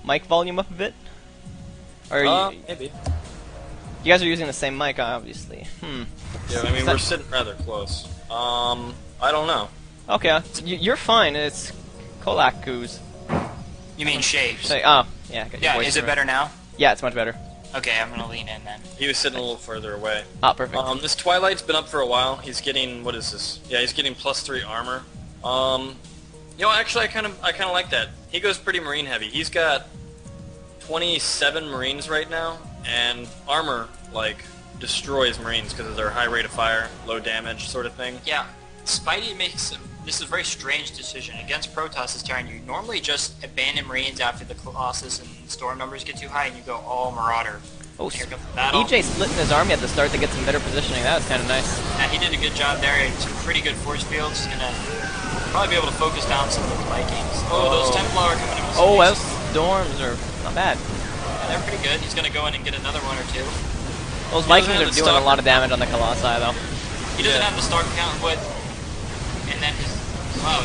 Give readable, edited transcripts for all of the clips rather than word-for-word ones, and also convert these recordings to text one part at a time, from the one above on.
mic volume up a bit? Or maybe. you guys are using the same mic, obviously. Yeah, I mean, we're sitting rather close. I don't know. Okay, you're fine. It's Kolaku's. You mean Shaves? Say, oh, yeah. Got your Yeah, voice is it through. better now? Yeah, it's much better. Okay, I'm gonna lean in then. He was sitting a little further away. Ah, perfect. This Twilight's been up for a while. He's getting, what is this? Yeah, he's getting +3 armor. You know, actually, I kind of like that. He goes pretty marine heavy. He's got 27 marines right now, and armor like destroys marines because of their high rate of fire, low damage sort of thing. Yeah, Spidey makes this is a very strange decision against Protoss's Terran. You normally just abandon marines after the Colossus and storm numbers get too high, and you go all Marauder. Oh, here comes the battle. EJ splitting his army at the start to get some better positioning. That was kind of nice. Yeah, he did a good job there. He had some pretty good force fields. He's gonna probably be able to focus down some of those Vikings. Oh, those Templar are coming in with some Oh, big those storms are not bad. Yeah, they're pretty good. He's gonna go in and get another one or two. Those Vikings are doing a lot of damage on the Colossi, though. He doesn't have the star count, but and then his wow.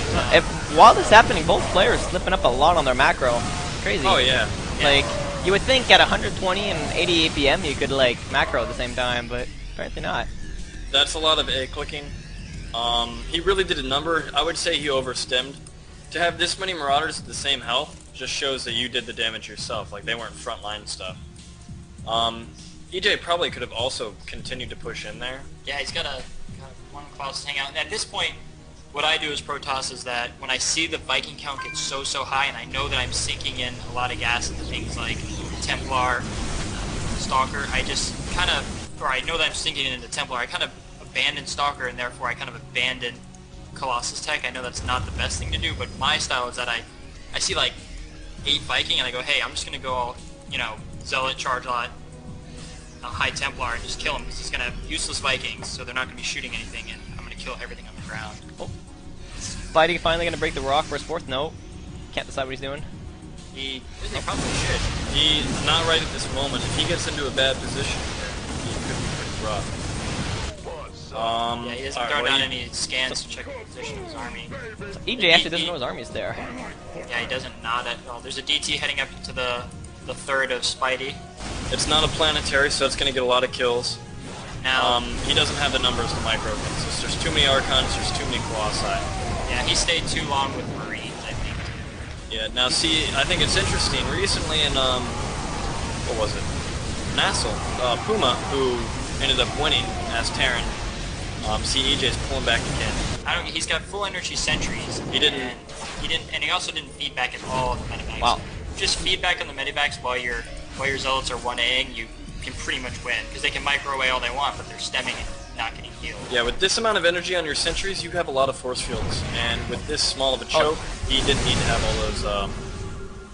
While this is happening, both players slipping up a lot on their macro. Crazy. Oh yeah. Like, you would think at 120 and 80 APM you could, like, macro at the same time, but apparently not. That's a lot of A clicking. He really did a number. I would say he overstimmed. To have this many Marauders at the same health just shows that you did the damage yourself. Like, they weren't frontline stuff. EJ probably could have also continued to push in there. Yeah, he's got one Klaus hang out. And at this point, what I do as Protoss is that when I see the Viking count get so high, and I know that I'm sinking in a lot of gas into things like Templar, Stalker, I just kind of, or I know that I'm sinking into Templar, I kind of abandon Stalker, and therefore I kind of abandon Colossus Tech. I know that's not the best thing to do, but my style is that I see like 8 Viking, and I go, hey, I'm just going to go all, you know, Zealot, Charge Lot, High Templar, and just kill him, because he's going to have useless Vikings, so they're not going to be shooting anything, and I'm going to kill everything on the ground. Oh. Spidey finally gonna break the rock for his fourth? No. Can't decide what he's doing. He probably should. He's not right at this moment. If he gets into a bad position here, he could be pretty rough. Yeah, he doesn't throw down any scans to check the position of his army. So EJ actually doesn't know his army is there. Yeah, he doesn't, not at all. There's a DT heading up into the third of Spidey. It's not a planetary, so it's going to get a lot of kills. Now, he doesn't have the numbers to micro against. There's too many Archons, there's too many Colossi. Yeah, he stayed too long with Marines, I think. Yeah, now see, I think it's interesting. Recently in, what was it? Nassau, Puma, who ended up winning as Terran. See, EJ's pulling back again. He's got full energy sentries. He didn't. And he also didn't feedback at all on the medivacs. Wow. Just feedback on the medivacs while your Zealots are 1Aing, you can pretty much win, because they can micro away all they want, but they're stemming and not getting healed. Yeah, with this amount of energy on your sentries, you have a lot of force fields, and with this small of a choke, he didn't need to have all those,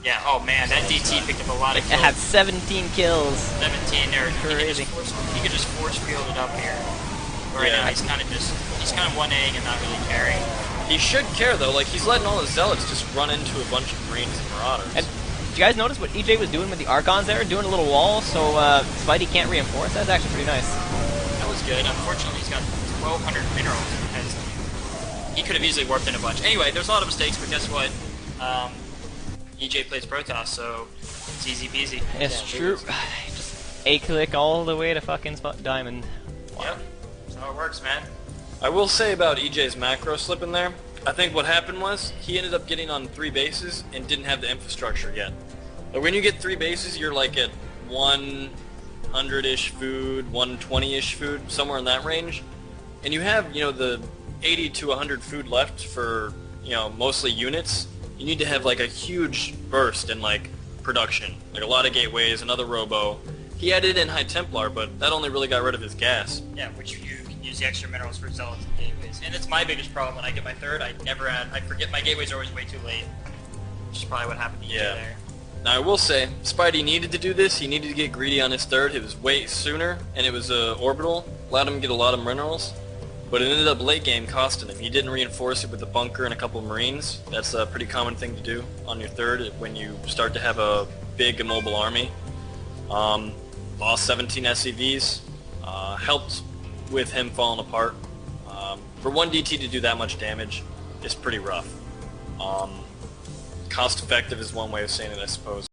Yeah, oh man, that DT picked up a lot of It kills. had 17 kills. 17 there. Crazy. He could just force field it up here. Right Yeah. now he's kind of 1Aing and not really caring. He should care, though. Like, he's letting all his Zealots just run into a bunch of Marines and Marauders. And did you guys notice what EJ was doing with the Archons there? Doing a little wall so Spidey can't reinforce? That's actually pretty nice. That was good. Unfortunately, he's got 1,200 minerals. Because he could have easily warped in a bunch. Anyway, there's a lot of mistakes, but guess what? EJ plays Protoss, so it's easy peasy. It's true. Just A-click all the way to fucking Diamond. Wow. Yep. That's how it works, man. I will say about EJ's macro slip in there, I think what happened was he ended up getting on 3 bases and didn't have the infrastructure yet. Like, when you get 3 bases, you're like at 100-ish food, 120-ish food, somewhere in that range. And you have, you know, the 80 to 100 food left for, you know, mostly units. You need to have like a huge burst in like production, like a lot of gateways, another robo. He added in High Templar, but that only really got rid of his gas. Yeah, which you can use the extra minerals for Zealots and gateways. And it's my biggest problem when I get my third. I forget my gateways are always way too late. Which is probably what happened to you there. Now I will say, Spidey needed to do this. He needed to get greedy on his third. It was way sooner, and it was orbital. Allowed him to get a lot of minerals. But it ended up late game costing him. He didn't reinforce it with a bunker and a couple of Marines. That's a pretty common thing to do on your third when you start to have a big immobile army. Lost 17 SCVs. Helped with him falling apart. For one DT to do that much damage is pretty rough. Cost effective is one way of saying it, I suppose.